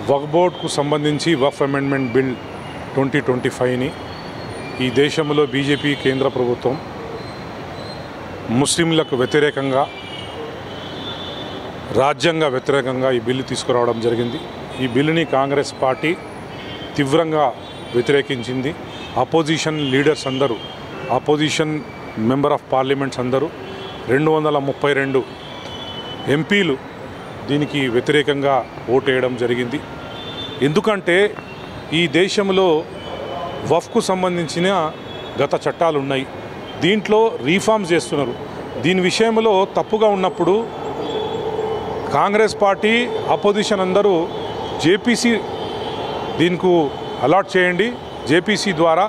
వక్ఫ్ బోర్డ్కు సంబంధించి వక్ఫ్ amendment bill 2025ని ఈ దేశంలో బీజేపీ కేంద్ర ప్రభుత్వం ముస్లింలకు వ్యతిరేకంగా రాజ్యాంగ వ్యతిరేకంగా ఈ బిల్లు తీసుకురావడం జరిగింది. ఈ బిల్లుని కాంగ్రెస్ పార్టీ తీవ్రంగా వ్యతిరేకించింది. అపోజిషన్ లీడర్స్ అందరూ, అపోజిషన్ మెంబర్ ఆఫ్ పార్లమెంట్స్ అందరూ 232 ఎంపీలు దీనికి వ్యతిరేకంగా ఓటేయడం జరిగింది. ఎందుకంటే ఈ దేశంలో వక్ఫ్కు సంబంధించిన గత చట్టాలు ఉన్నాయి, దీంట్లో రీఫార్మ్స్ చేస్తున్నారు. దీని విషయంలో తప్పుగా ఉన్నప్పుడు కాంగ్రెస్ పార్టీ అపోజిషన్ అందరూ జేపీసీ దీనికి అలాట్ చేయండి, జేపీసీ ద్వారా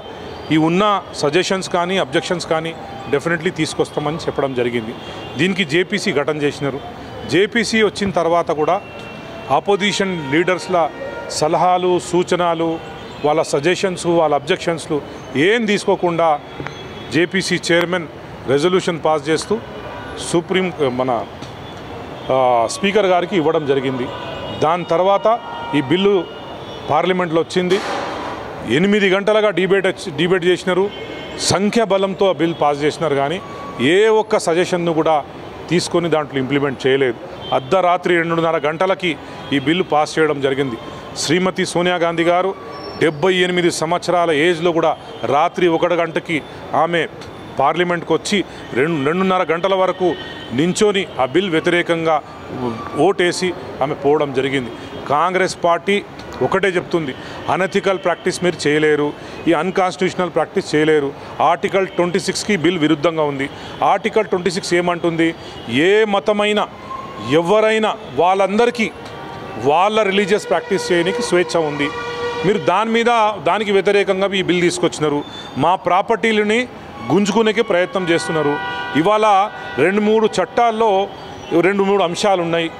ఈ ఉన్న సజెషన్స్ కానీ అబ్జెక్షన్స్ కానీ డెఫినెట్లీ తీసుకొస్తామని చెప్పడం జరిగింది. దీనికి జేపీసీ ఘటన చేసినారు. జేపీసీ వచ్చిన తర్వాత కూడా ఆపోజిషన్ లీడర్స్ల సలహాలు సూచనలు, వాళ్ళ సజెషన్స్, వాళ్ళ అబ్జెక్షన్స్లు ఏం తీసుకోకుండా జేపీసీ చైర్మన్ రెజల్యూషన్ పాస్ చేస్తూ మన స్పీకర్ గారికి ఇవ్వడం జరిగింది. దాని తర్వాత ఈ బిల్లు పార్లమెంట్లో వచ్చింది. 8 గంటలుగా డిబేట్ చేసినారు. సంఖ్యాబలంతో ఆ బిల్ పాస్ చేసినారు, కానీ ఏ ఒక్క సజెషన్ను కూడా తీసుకొని దాంట్లో ఇంప్లిమెంట్ చేయలేదు. అర్ధరాత్రి 2:30 గంటలకి ఈ బిల్లు పాస్ చేయడం జరిగింది. శ్రీమతి సోనియా గాంధీ గారు 78 సంవత్సరాల ఏజ్లో కూడా రాత్రి 1 గంటకి ఆమె పార్లమెంట్కి వచ్చి 2:30 గంటల వరకు నించొని ఆ బిల్ వ్యతిరేకంగా ఓటేసి ఆమె పోవడం జరిగింది. కాంగ్రెస్ పార్టీ ఒకటే చెప్తుంది, అనెథికల్ ప్రాక్టీస్ మీరు చేయలేరు, ఈ అన్కాన్స్టిట్యూషనల్ ప్రాక్టీస్ చేయలేరు. ఆర్టికల్ 26కి బిల్ విరుద్ధంగా ఉంది. ఆర్టికల్ 26 ఏమంటుంది, ఏ మతమైనా ఎవరైనా వాళ్ళందరికీ వాళ్ళ రిలీజియస్ ప్రాక్టీస్ చేయడానికి స్వేచ్ఛ ఉంది. మీరు దానికి వ్యతిరేకంగా ఈ బిల్ తీసుకొచ్చినారు. మా ప్రాపర్టీలని గుంజుకునే ప్రయత్నం చేస్తున్నారు. ఇవాళ 2-3 చట్టాల్లో 2-3 అంశాలు ఉన్నాయి.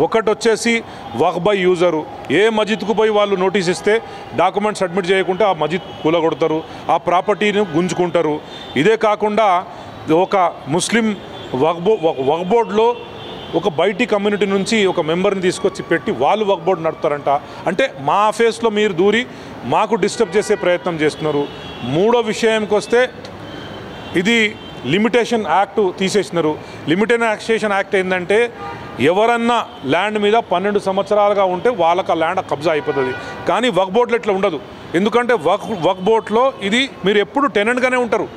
ఒకటి వచ్చేసి వక్ఫ్ బై యూజరు, ఏ మస్జిద్కు పోయి వాళ్ళు నోటీస్ ఇస్తే డాక్యుమెంట్ సబ్మిట్ చేయకుంటే ఆ మస్జిద్ కూలగొడతారు, ఆ ప్రాపర్టీని గుంజుకుంటారు. ఇదే కాకుండా ఒక ముస్లిం వక్ఫ్ బోర్డులో ఒక బయటి కమ్యూనిటీ నుంచి ఒక మెంబర్ని తీసుకొచ్చి పెట్టి వాళ్ళు వక్ఫ్ బోర్డు నడుపుతారంట. అంటే మా ఆఫీస్లో మీరు దూరి మాకు డిస్టర్బ్ చేసే ప్రయత్నం చేస్తున్నారు. మూడో విషయంకి వస్తే ఇది లిమిటేషన్ యాక్ట్ తీసేసినారు. లిమిటేషన్ యాక్ట్ ఏంటంటే ఎవరన్నా ల్యాండ్ మీద 12 సంవత్సరాలుగా ఉంటే వాళ్ళకి ఆ ల్యాండ్ కబ్జా అయిపోతుంది. కానీ వక్ఫ్ బోర్డులో ఇట్లా ఉండదు. ఎందుకంటే వక్ఫ్ బోర్డులో ఇది మీరు ఎప్పుడు టెనెంట్గానే ఉంటారు,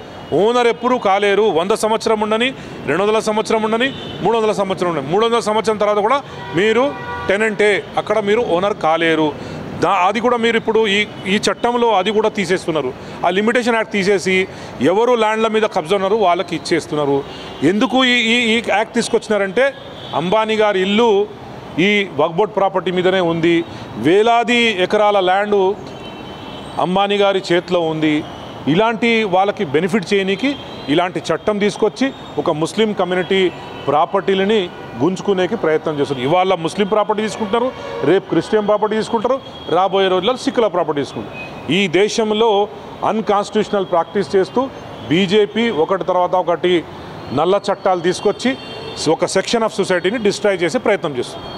ఓనర్ ఎప్పుడు కాలేరు. 100 సంవత్సరం ఉండని, 200 సంవత్సరం ఉండని, 300 సంవత్సరం ఉండని, 300 సంవత్సరం తర్వాత కూడా మీరు టెనెంటే, అక్కడ మీరు ఓనర్ కాలేరు. అది కూడా మీరు ఇప్పుడు ఈ చట్టంలో అది కూడా తీసేస్తున్నారు. ఆ లిమిటేషన్ యాక్ట్ తీసేసి ఎవరు ల్యాండ్ల మీద కబ్జా ఉన్నారు వాళ్ళకి ఇచ్చేస్తున్నారు. ఎందుకు ఈ యాక్ట్ తీసుకొచ్చినారంటే అంబానీ గారి ఇల్లు ఈ వక్ఫ్ బోర్డ్ ప్రాపర్టీ మీదనే ఉంది. వేలాది ఎకరాల ల్యాండు అంబానీ గారి చేతిలో ఉంది. ఇలాంటి వాళ్ళకి బెనిఫిట్ చేయడానికి ఇలాంటి చట్టం తీసుకొచ్చి ఒక ముస్లిం కమ్యూనిటీ ప్రాపర్టీలని గుంజుకునేకి ప్రయత్నం చేస్తున్నారు. ఇవాళ ముస్లిం ప్రాపర్టీ తీసుకుంటారు, రేపు క్రిస్టియన్ ప్రాపర్టీ తీసుకుంటారు, రాబోయే రోజుల్లో సిక్కుల ప్రాపర్టీ తీసుకుంటారు. ఈ దేశంలో అన్కాన్స్టిట్యూషనల్ ప్రాక్టీస్ చేస్తూ బీజేపీ ఒకటి తర్వాత ఒకటి నల్ల చట్టాలు తీసుకొచ్చి ఒక సెక్షన్ ఆఫ్ సొసైటీని డిస్ట్రాయ్ చేసే ప్రయత్నం చేస్తుంది.